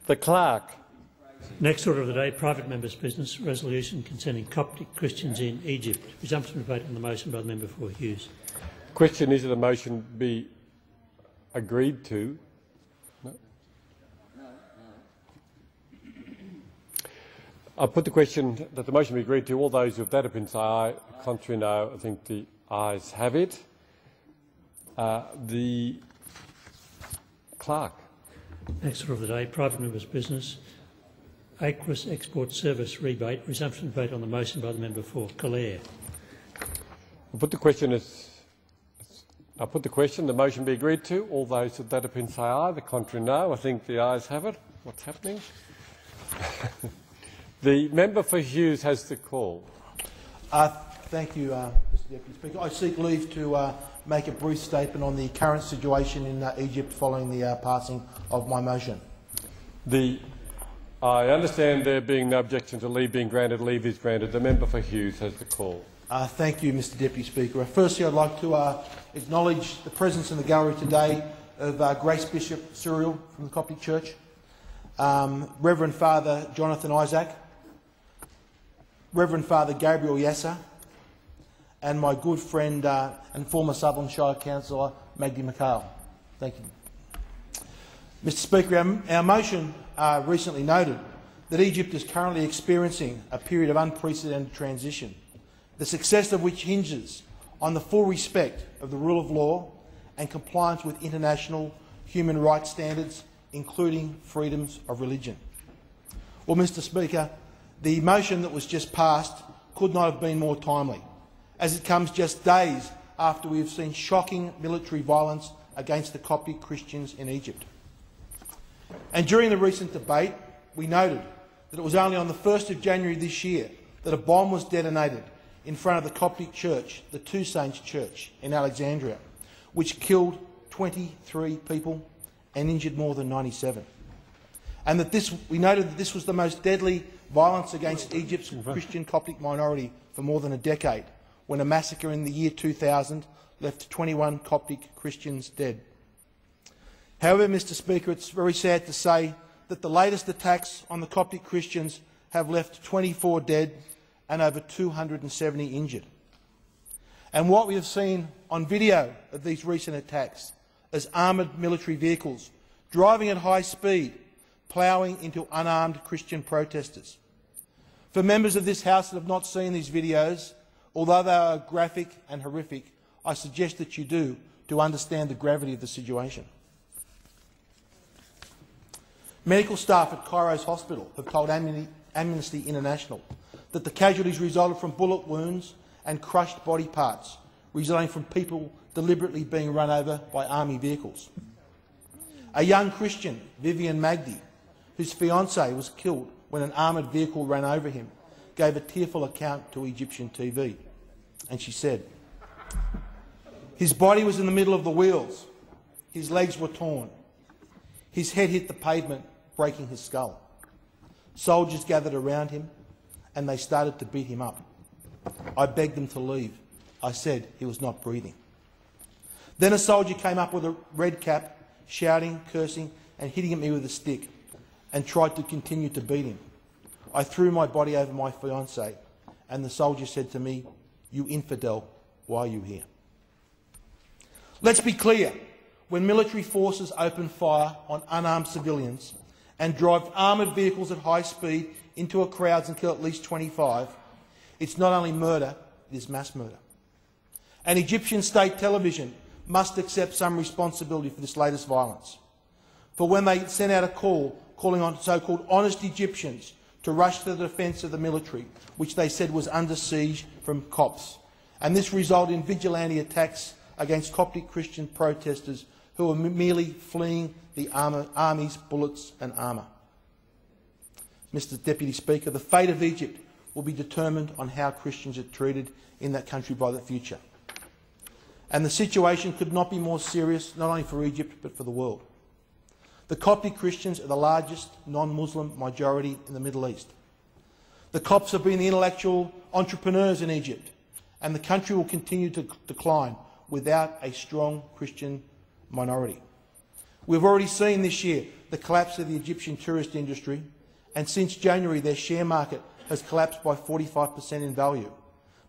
The Clerk. Next order of the day, private members' business, resolution concerning Coptic Christians in Egypt. Resumption of debate on the motion by the member for Hughes. Question is that the motion be agreed to. No? I put the question that the motion be agreed to. All those with that opinion say aye. Contrary, no. I think the ayes have it. The Clerk. Next order of the day, private members' business, Aquis Export Service rebate. Resumption of debate on the motion by the member for Calare. I put the question. The motion be agreed to. All those with that opinion say aye. The contrary, no. I think the ayes have it. What's happening? The member for Hughes has the call. Thank you, Mr Deputy Speaker. I seek leave to make a brief statement on the current situation in Egypt following the passing of my motion. I understand there being no objection to leave being granted. Leave is granted. The member for Hughes has the call. Thank you, Mr Deputy Speaker. Firstly, I'd like to acknowledge the presence in the gallery today of Grace Bishop Cyril from the Coptic Church, Reverend Father Jonathan Isaac, Reverend Father Gabriel Yasser, and my good friend and former Southern Shire Councillor Magdi McHale. Thank you. Mr Speaker, our motion recently noted that Egypt is currently experiencing a period of unprecedented transition, the success of which hinges on the full respect of the rule of law and compliance with international human rights standards, including freedoms of religion. Well, Mr Speaker, the motion that was just passed could not have been more timely, as it comes just days after we have seen shocking military violence against the Coptic Christians in Egypt. And during the recent debate, we noted that it was only on the 1st of January this year that a bomb was detonated in front of the Coptic Church, the Two Saints Church in Alexandria, which killed 23 people and injured more than 97. And that we noted that this was the most deadly violence against Egypt's Christian Coptic minority for more than a decade, when a massacre in the year 2000 left 21 Coptic Christians dead. However, Mr Speaker, it's very sad to say that the latest attacks on the Coptic Christians have left 24 dead and over 270 injured. And what we have seen on video of these recent attacks is armoured military vehicles driving at high speed, ploughing into unarmed Christian protesters. For members of this House that have not seen these videos, although they are graphic and horrific, I suggest that you do to understand the gravity of the situation. Medical staff at Cairo's hospital have told Amnesty International that the casualties resulted from bullet wounds and crushed body parts, resulting from people deliberately being run over by army vehicles. A young Christian, Vivian Magdi, whose fiancé was killed when an armoured vehicle ran over him, gave a tearful account to Egyptian TV. And she said, "His body was in the middle of the wheels. His legs were torn. His head hit the pavement, breaking his skull. Soldiers gathered around him and they started to beat him up. I begged them to leave. I said he was not breathing. Then a soldier came up with a red cap, shouting, cursing and hitting at me with a stick, and tried to continue to beat him. I threw my body over my fiancée and the soldier said to me, 'You infidel, why are you here?'" Let's be clear. When military forces open fire on unarmed civilians and drive armoured vehicles at high speed into a crowd and kill at least 25, it's not only murder, it is mass murder. And Egyptian state television must accept some responsibility for this latest violence. For when they sent out a call calling on so-called honest Egyptians to rush to the defence of the military, which they said was under siege from Copts, and this resulted in vigilante attacks against Coptic Christian protesters who were merely fleeing the army's bullets and armour. Mr Deputy Speaker, the fate of Egypt will be determined on how Christians are treated in that country by the future. And the situation could not be more serious, not only for Egypt but for the world. The Coptic Christians are the largest non-Muslim majority in the Middle East. The Copts have been the intellectual entrepreneurs in Egypt, and the country will continue to decline without a strong Christian minority. We've already seen this year the collapse of the Egyptian tourist industry, and since January their share market has collapsed by 45% in value,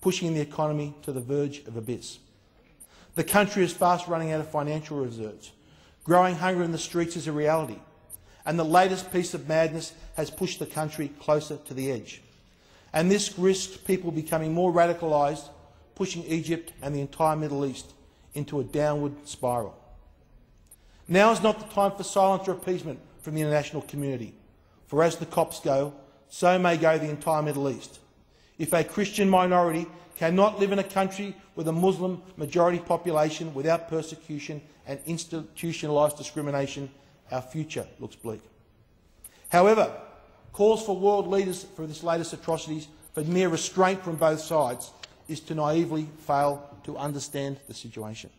pushing the economy to the verge of abyss. The country is fast running out of financial reserves. Growing hunger in the streets is a reality, and the latest piece of madness has pushed the country closer to the edge. And this risks people becoming more radicalised, pushing Egypt and the entire Middle East into a downward spiral. Now is not the time for silence or appeasement from the international community, for as the Copts go, so may go the entire Middle East. If a Christian minority cannot live in a country with a Muslim majority population without persecution and institutionalised discrimination, our future looks bleak. However, calls for world leaders for this latest atrocities for mere restraint from both sides is to naively fail to understand the situation.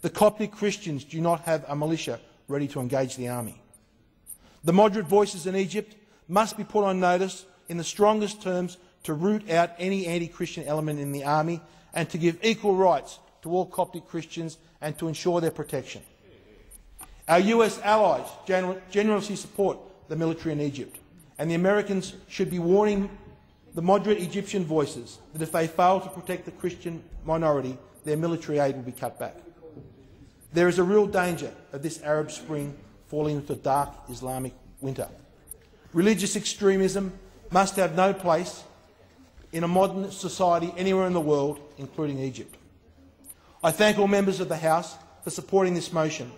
The Coptic Christians do not have a militia ready to engage the army. The moderate voices in Egypt must be put on notice in the strongest terms to root out any anti-Christian element in the army and to give equal rights to all Coptic Christians and to ensure their protection. Our US allies generously support the military in Egypt, and the Americans should be warning the moderate Egyptian voices that if they fail to protect the Christian minority, their military aid will be cut back. There is a real danger of this Arab Spring falling into a dark Islamic winter. Religious extremism must have no place in a modern society anywhere in the world, including Egypt. I thank all members of the House for supporting this motion,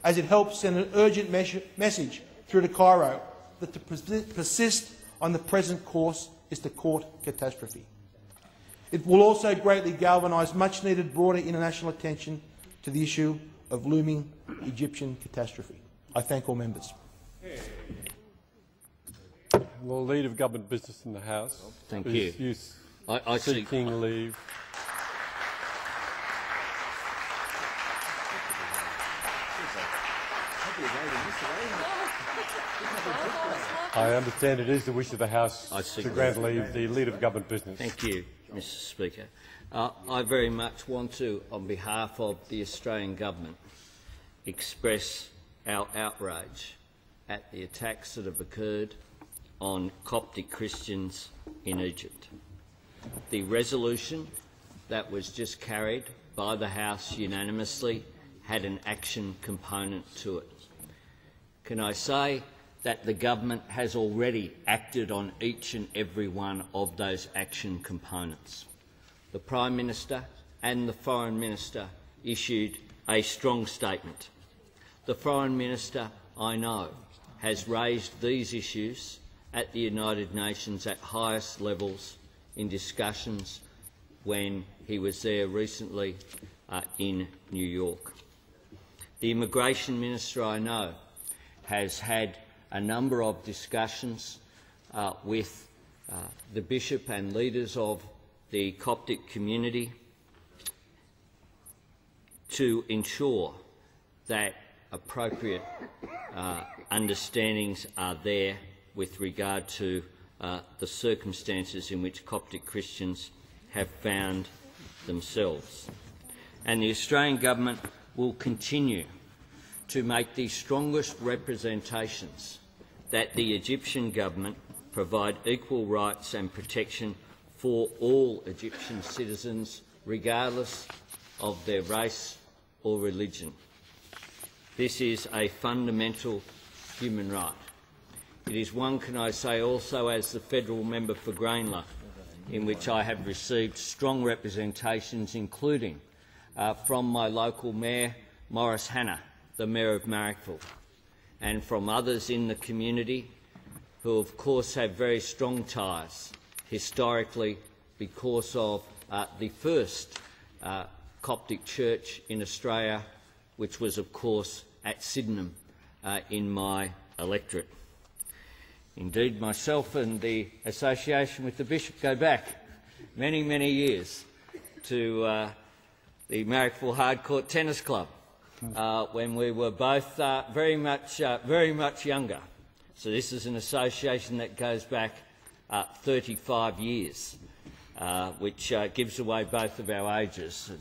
as it helps send an urgent message through to Cairo that to persist on the present course is to court catastrophe. It will also greatly galvanise much-needed broader international attention to the issue of looming Egyptian catastrophe. I thank all members. Well, Leader of Government Business in the House. Thank you. I seeking leave. I understand it is the wish of the House to grant leave the Leader of Government Business. Thank you, Mr Speaker. I very much want to, on behalf of the Australian Government, express our outrage at the attacks that have occurred on Coptic Christians in Egypt. The resolution that was just carried by the House unanimously had an action component to it. Can I say that the government has already acted on each and every one of those action components? The Prime Minister and the Foreign Minister issued a strong statement. The Foreign Minister, I know, has raised these issues at the United Nations at highest levels in discussions when he was there recently in New York. The Immigration Minister, I know, has had a number of discussions with the Bishop and leaders of the Coptic community to ensure that appropriate understandings are there with regard to the circumstances in which Coptic Christians have found themselves. And the Australian Government will continue to make the strongest representations that the Egyptian Government provide equal rights and protection for all Egyptian citizens, regardless of their race or religion. This is a fundamental human right. It is one, can I say also, as the federal member for Grayndler, in which I have received strong representations, including from my local mayor, Maurice Hanna, the Mayor of Marrickville, and from others in the community who, of course, have very strong ties historically because of the first Coptic church in Australia, which was, of course, at Sydenham in my electorate. Indeed, myself and the association with the Bishop go back many, many years to the Marrickville Hardcourt Tennis Club when we were both very much younger. So this is an association that goes back 35 years, which gives away both of our ages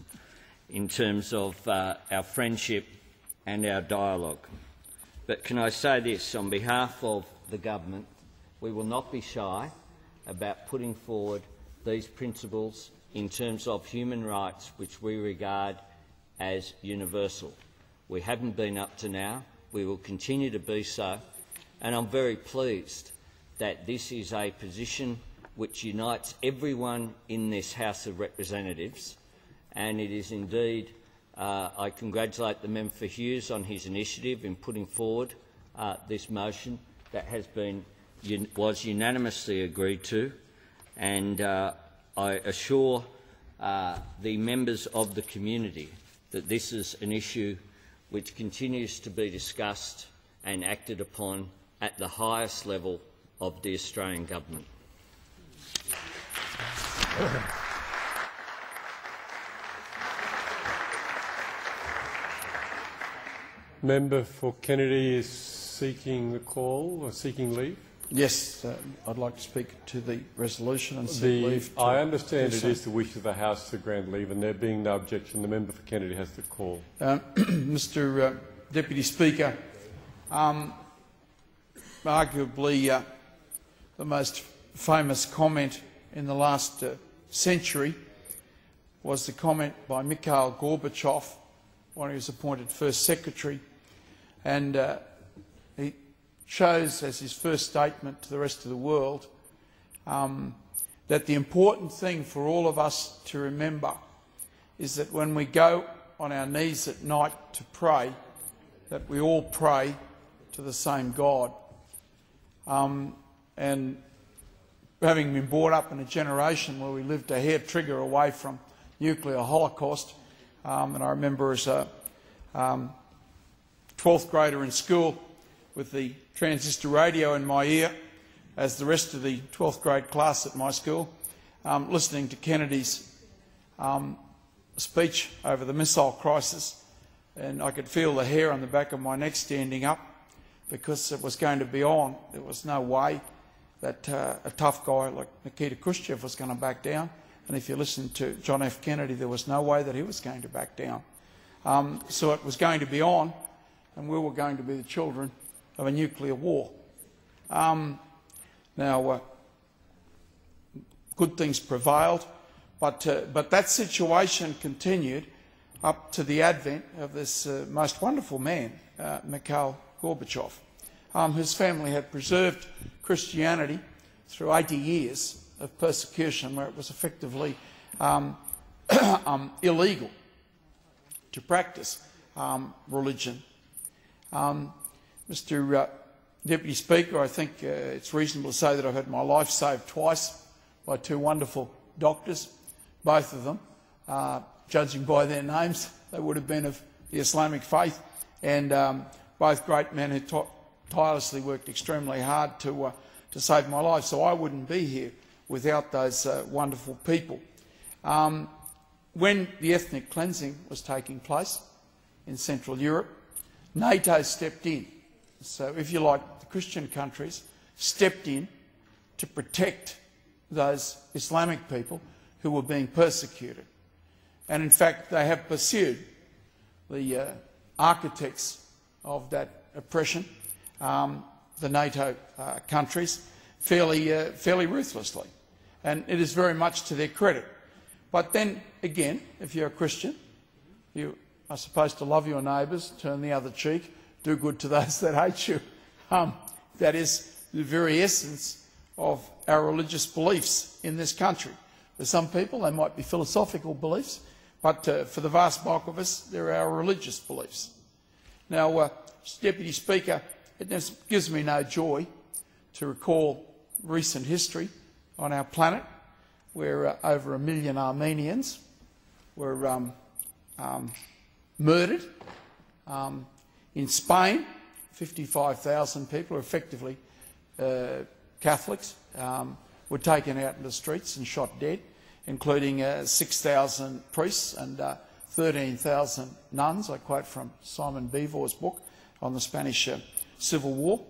in terms of our friendship and our dialogue. But can I say this, on behalf of the government, we will not be shy about putting forward these principles in terms of human rights, which we regard as universal. We haven't been up to now. We will continue to be so. And I'm very pleased that this is a position which unites everyone in this House of Representatives, and it is indeed, I congratulate the member for Hughes on his initiative in putting forward this motion that was unanimously agreed to, and I assure the members of the community that this is an issue which continues to be discussed and acted upon at the highest level of the Australian government. Member for Kennedy is seeking the call or seeking leave. Yes, I'd like to speak to the resolution and seek leave. I understand it is the wish of the House to grant leave, and there being no objection, the member for Kennedy has the call. Mr Deputy Speaker, arguably the most famous comment in the last century was the comment by Mikhail Gorbachev when he was appointed First Secretary, and he chose as his first statement to the rest of the world that the important thing for all of us to remember is that when we go on our knees at night to pray, that we all pray to the same God. And having been brought up in a generation where we lived a hair trigger away from nuclear holocaust, and I remember as a 12th grader in school with the transistor radio in my ear, as the rest of the 12th grade class at my school, listening to Kennedy's speech over the missile crisis, and I could feel the hair on the back of my neck standing up because it was going to be on. There was no way that a tough guy like Nikita Khrushchev was going to back down, and if you listen to John F. Kennedy, there was no way that he was going to back down. So it was going to be on, and we were going to be the children of a nuclear war. Now, good things prevailed, but that situation continued up to the advent of this most wonderful man, Mikhail Gorbachev, whose family had preserved Christianity through 80 years of persecution where it was effectively illegal to practice religion. Mr Deputy Speaker, I think it's reasonable to say that I've had my life saved twice by two wonderful doctors, both of them, judging by their names, they would have been of the Islamic faith, and both great men who tirelessly worked extremely hard to save my life, so I wouldn't be here without those wonderful people. When the ethnic cleansing was taking place in Central Europe, NATO stepped in. So, if you like, the Christian countries stepped in to protect those Islamic people who were being persecuted. And in fact, they have pursued the architects of that oppression, the NATO countries, fairly ruthlessly. And it is very much to their credit. But then, again, if you're a Christian, you are supposed to love your neighbours, turn the other cheek, do good to those that hate you. That is the very essence of our religious beliefs in this country. For some people, they might be philosophical beliefs, but for the vast bulk of us, they're our religious beliefs. Now, Deputy Speaker, it gives me no joy to recall recent history on our planet where over 1 million Armenians were murdered. In Spain, 55,000 people, effectively Catholics, were taken out in the streets and shot dead, including 6,000 priests and 13,000 nuns. I quote from Simon Bevor's book on the Spanish Civil War.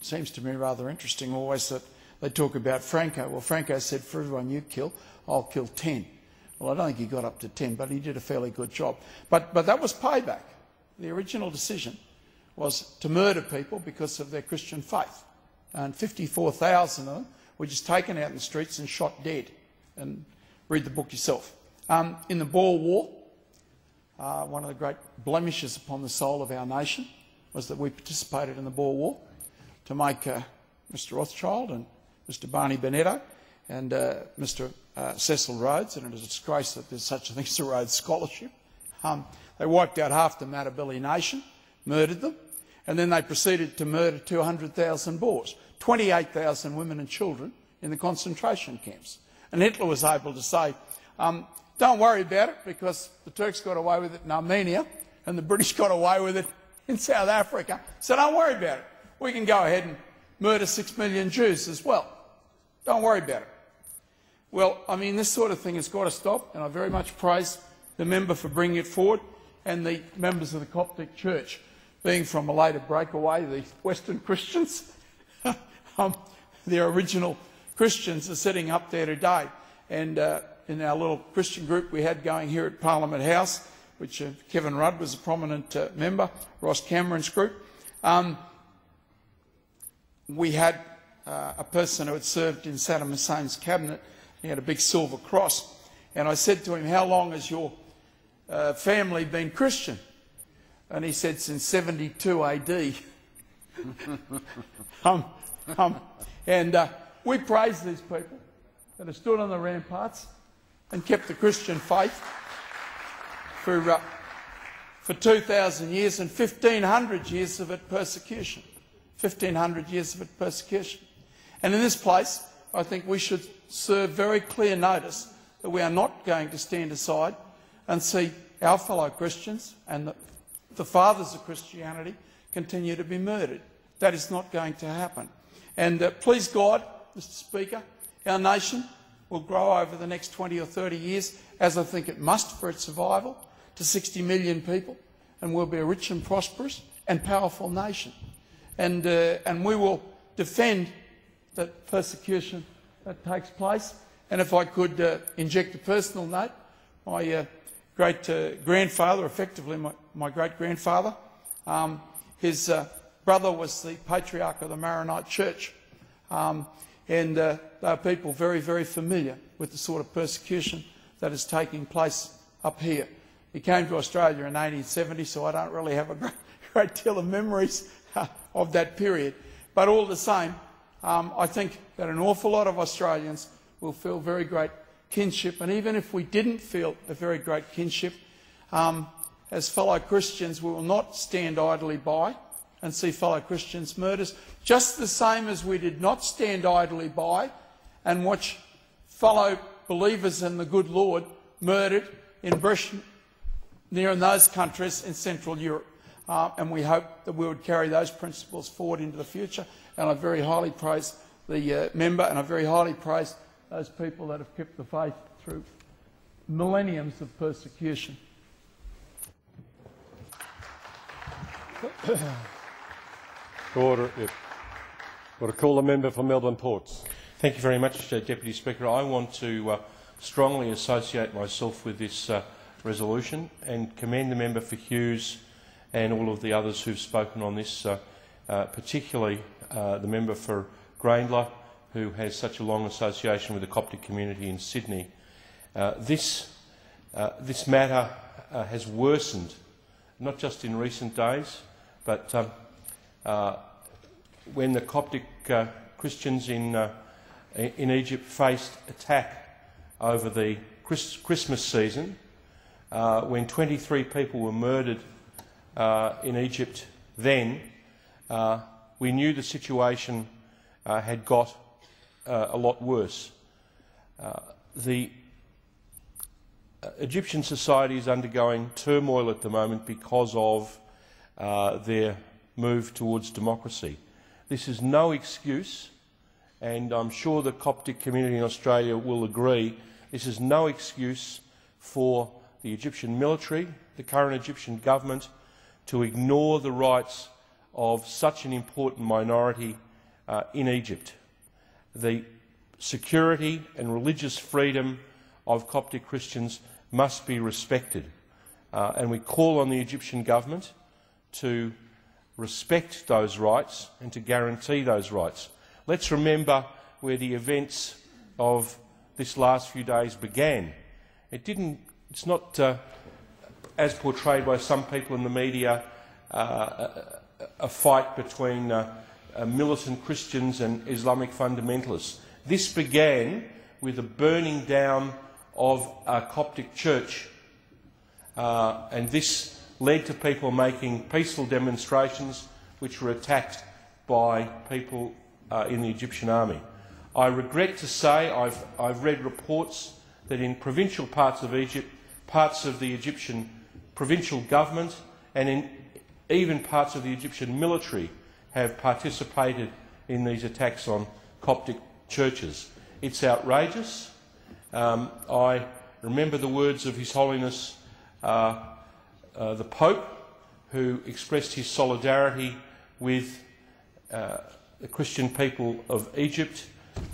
Seems to me rather interesting always that they talk about Franco. Well, Franco said, for everyone you kill, I'll kill 10. Well, I don't think he got up to 10, but he did a fairly good job. But that was payback the original decision was to murder people because of their Christian faith. And 54,000 of them were just taken out in the streets and shot dead. And read the book yourself. In the Boer War, one of the great blemishes upon the soul of our nation was that we participated in the Boer War to make Mr Rothschild and Mr Barney Bonetto and Mr Cecil Rhodes, and it is a disgrace that there's such a thing as a Rhodes Scholarship. They wiped out half the Matabele nation, murdered them, and then they proceeded to murder 200,000 Boers, 28,000 women and children in the concentration camps. And Hitler was able to say, don't worry about it because the Turks got away with it in Armenia and the British got away with it in South Africa, so don't worry about it. We can go ahead and murder 6 million Jews as well. Don't worry about it. Well, I mean, this sort of thing has got to stop, and I very much praise the member for bringing it forward and the members of the Coptic Church. Being from a later breakaway, the Western Christians, their original Christians are sitting up there today. And in our little Christian group we had going here at Parliament House, which Kevin Rudd was a prominent member, Ross Cameron's group, we had a person who had served in Saddam Hussein's cabinet. He had a big silver cross. And I said to him, how long has your family been Christian? And he said, since 72 AD. We praise these people that have stood on the ramparts and kept the Christian faith for 2,000 years and 1,500 years of it persecution. 1,500 years of it persecution. And in this place, I think we should serve very clear notice that we are not going to stand aside and see our fellow Christians and the fathers of Christianity continue to be murdered. That is not going to happen. And please God, Mr Speaker, our nation will grow over the next 20 or 30 years, as I think it must for its survival, to 60 million people, and we'll be a rich and prosperous and powerful nation. And we will defend the persecution that takes place. And if I could inject a personal note, my great-grandfather, effectively my great-grandfather, his brother was the patriarch of the Maronite Church. And they are people very, very familiar with the sort of persecution that is taking place up here. He came to Australia in 1870, so I don't really have a great deal of memories of that period. But all the same, I think that an awful lot of Australians will feel very great kinship, and even if we didn't feel a very great kinship, as fellow Christians, we will not stand idly by and see fellow Christians murdered, just the same as we did not stand idly by and watch fellow believers in the good Lord murdered in Britain, near in those countries in Central Europe. And we hope that we would carry those principles forward into the future. And I very highly praise the member, and I very highly praise those people that have kept the faith through millenniums of persecution. Order. Will call the member for Melbourne Ports. Thank you very much, Deputy Speaker. I want to strongly associate myself with this resolution and commend the member for Hughes and all of the others who've spoken on this, particularly the member for Graindler, who has such a long association with the Coptic community in Sydney. This matter has worsened, not just in recent days, but when the Coptic Christians in Egypt faced attack over the Christmas season, when 23 people were murdered in Egypt then, we knew the situation had got a lot worse. The Egyptian society is undergoing turmoil at the moment because of their move towards democracy. This is no excuse, and I'm sure the Coptic community in Australia will agree, this is no excuse for the Egyptian military, the current Egyptian government, to ignore the rights of such an important minority in Egypt. The security and religious freedom of Coptic Christians must be respected, and we call on the Egyptian government to respect those rights and to guarantee those rights. Let's remember where the events of this last few days began. It's not, as portrayed by some people in the media, a fight between militant Christians and Islamic fundamentalists. This began with the burning down of a Coptic church, and this led to people making peaceful demonstrations which were attacked by people in the Egyptian army. I regret to say I've read reports that in provincial parts of Egypt, parts of the Egyptian provincial government and in even parts of the Egyptian military have participated in these attacks on Coptic churches. It's outrageous. I remember the words of His Holiness the Pope, who expressed his solidarity with the Christian people of Egypt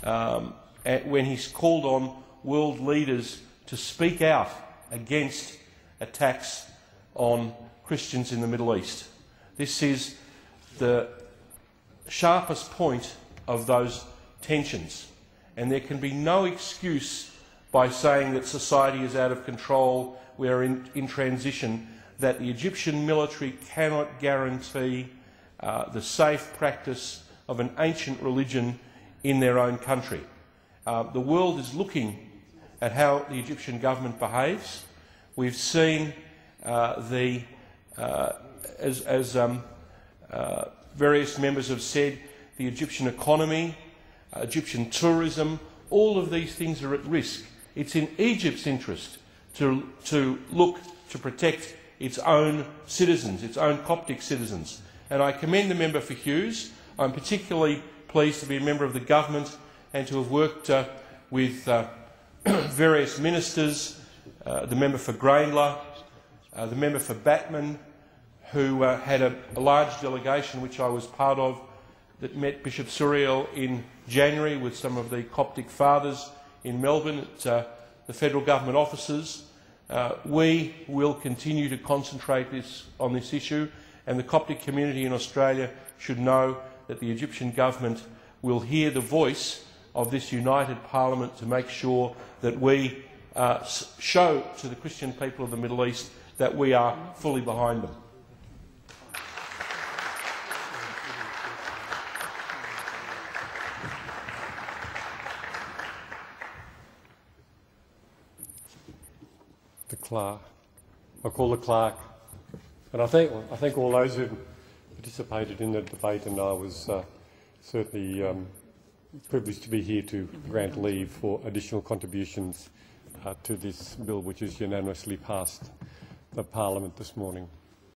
when he's called on world leaders to speak out against attacks on Christians in the Middle East. This is the sharpest point of those tensions, and there can be no excuse by saying that society is out of control, we are in transition, that the Egyptian military cannot guarantee the safe practice of an ancient religion in their own country. The world is looking at how the Egyptian government behaves. We've seen as various members have said, the Egyptian economy, Egyptian tourism, all of these things are at risk. It's in Egypt's interest to look to protect its own citizens, its own Coptic citizens. And I commend the member for Hughes. I'm particularly pleased to be a member of the government and to have worked with various ministers, the member for Grainler, the member for Batman, who had a large delegation which I was part of that met Bishop Suriel in January with some of the Coptic fathers in Melbourne at the federal government offices. We will continue to concentrate on this issue, and the Coptic community in Australia should know that the Egyptian government will hear the voice of this united parliament to make sure that we show to the Christian people of the Middle East that we are fully behind them. The clerk. I call the clerk, and I thank all those who participated in the debate, and I was certainly privileged to be here to grant leave for additional contributions to this bill, which is unanimously passed the Parliament this morning.